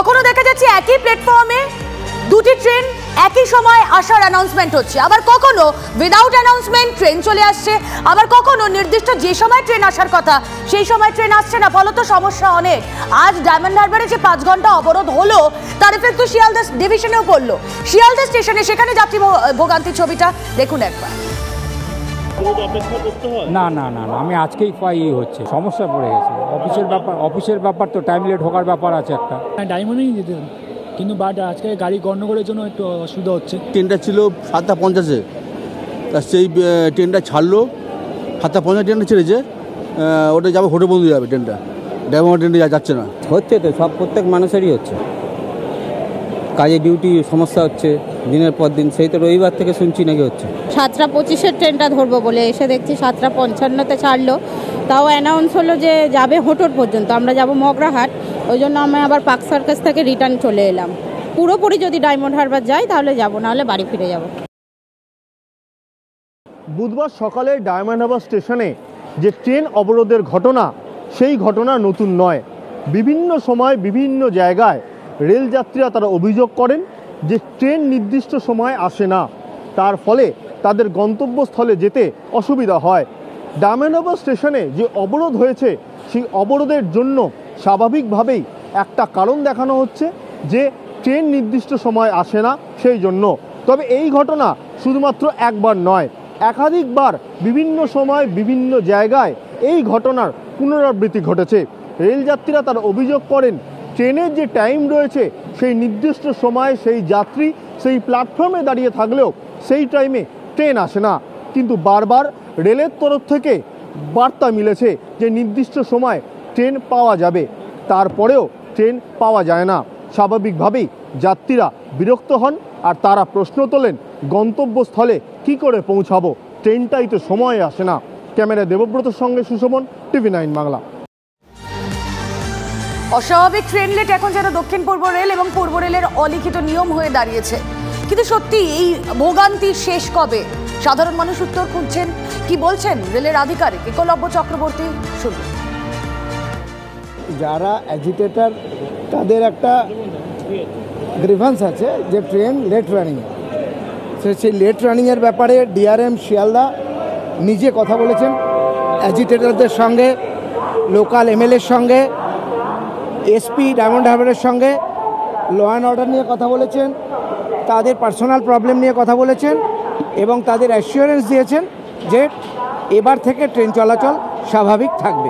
কখনো দেখা যাচ্ছে একই প্ল্যাটফর্মে দুটি ট্রেন একই সময় আসার অ্যানাউন্সমেন্ট হচ্ছে, আবার কখনো উইদাউট অ্যানাউন্সমেন্ট ট্রেন চলে আসছে, আবার কখনো নির্দিষ্ট যে সময় ট্রেন আসার কথা সেই সময় ট্রেন আসছে না, ফলত সমস্যা অনেক। আজ ডায়মন্ড হারবারে যে 5 ঘন্টা অবরোধ হলো তার এফেক্ট তো শিয়ালদা ডিভিশনেও পড়লো। শিয়ালদা স্টেশনে সেখানে যাত্রী ভোগান্তির ছবিটা দেখুন একবার। না না না না, আমি আজকেই হচ্ছে, সমস্যা পড়ে গেছে। অফিসের ব্যাপার তো, টাইম লেট হওয়ার ব্যাপার আছে একটা। ডায়মন্ডেই যেতে, কিন্তু বাট আজকে গাড়ি গন্ডগোলের জন্য একটু অসুবিধা হচ্ছে। ট্রেনটা ছিল 7:50-এ, তা সেই ট্রেনটা ছাড়লো 7:50 ট্রেনটা ছেড়েছে, ওটা যাবে হোটে বন্ধু যাবে ট্রেনটা, ডায়মন্ড ট্রেনটা যাচ্ছে না। হচ্ছে তো সব, প্রত্যেক মানুষেরই হচ্ছে, কাজে ডিউটি সমস্যা হচ্ছে দিনের পর দিন। সেই তো রবিবার থেকে শুনছি নাকি হচ্ছে। 7:25-এর ট্রেনটা ধরবো বলে এসে দেখছি 7:55-তে ছাড়লো, তাও অ্যানাউন্স হলো যে যাবে হোটোর পর্যন্ত, আমরা যাব মগরাহাট। ওই জন্য আমি আবার পার্ক সার্কাস থেকে রিটার্ন চলে এলাম। পুরোপুরি যদি ডায়মন্ড হারবার যাই তাহলে যাব, নাহলে বাড়ি ফিরে যাব। বুধবার সকালে ডায়মন্ড হারবার স্টেশনে যে ট্রেন অবরোধের ঘটনা, সেই ঘটনা নতুন নয়। বিভিন্ন সময় বিভিন্ন জায়গায় রেলযাত্রীরা তারা অভিযোগ করেন যে ট্রেন নির্দিষ্ট সময় আসে না, তার ফলে তাদের গন্তব্যস্থলে যেতে অসুবিধা হয়। ডায়মন্ড হারবার স্টেশনে যে অবরোধ হয়েছে, সেই অবরোধের জন্য স্বাভাবিকভাবেই একটা কারণ দেখানো হচ্ছে যে ট্রেন নির্দিষ্ট সময় আসে না, সেই জন্য। তবে এই ঘটনা শুধুমাত্র একবার নয়, একাধিকবার বিভিন্ন সময় বিভিন্ন জায়গায় এই ঘটনার পুনরাবৃত্তি ঘটেছে। রেলযাত্রীরা তারা অভিযোগ করেন ট্রেনের যে টাইম রয়েছে সেই নির্দিষ্ট সময়ে সেই যাত্রী সেই প্ল্যাটফর্মে দাঁড়িয়ে থাকলেও সেই টাইমে ট্রেন আসে না। কিন্তু বারবার রেলের তরফ থেকে বার্তা মিলেছে যে নির্দিষ্ট সময় ট্রেন পাওয়া যাবে, তারপরেও ট্রেন পাওয়া যায় না। স্বাভাবিকভাবেই যাত্রীরা বিরক্ত হন আর তারা প্রশ্ন তোলেন গন্তব্যস্থলে কি করে পৌঁছাবো, ট্রেনটাই তো সময়ে আসে না। ক্যামেরা দেবব্রতর সঙ্গে সুশোভন, TV9 বাংলা। অস্বাভাবিক ট্রেন লেট এখন যেন দক্ষিণ পূর্ব রেল এবং পূর্ব রেলের অলিখিত নিয়ম হয়ে দাঁড়িয়েছে। কিন্তু সত্যি এই ভোগান্তির শেষ কবে? সাধারণ মানুষ উত্তর খুঁজছেন। কি বলছেন রেলের আধিকারিক একলব্য চক্রবর্তী, শুনুন। যারা অ্যাজিটেটর তাদের একটা গ্রিভান্স আছে যে ট্রেন লেট রানিং, সেই লেট রানিংয়ের ব্যাপারে ডিআরএম শিয়ালদা নিজে কথা বলেছেন অ্যাজিটেটরদের সঙ্গে, লোকাল এমএলএর সঙ্গে, এসপি ডায়মন্ড হারবারের সঙ্গে ল অ্যান্ড অর্ডার নিয়ে কথা বলেছেন, তাদের পার্সোনাল প্রবলেম নিয়ে কথা বলেছেন এবং তাদের অ্যাসিওরেন্স দিয়েছেন যে এবার থেকে ট্রেন চলাচল স্বাভাবিক থাকবে।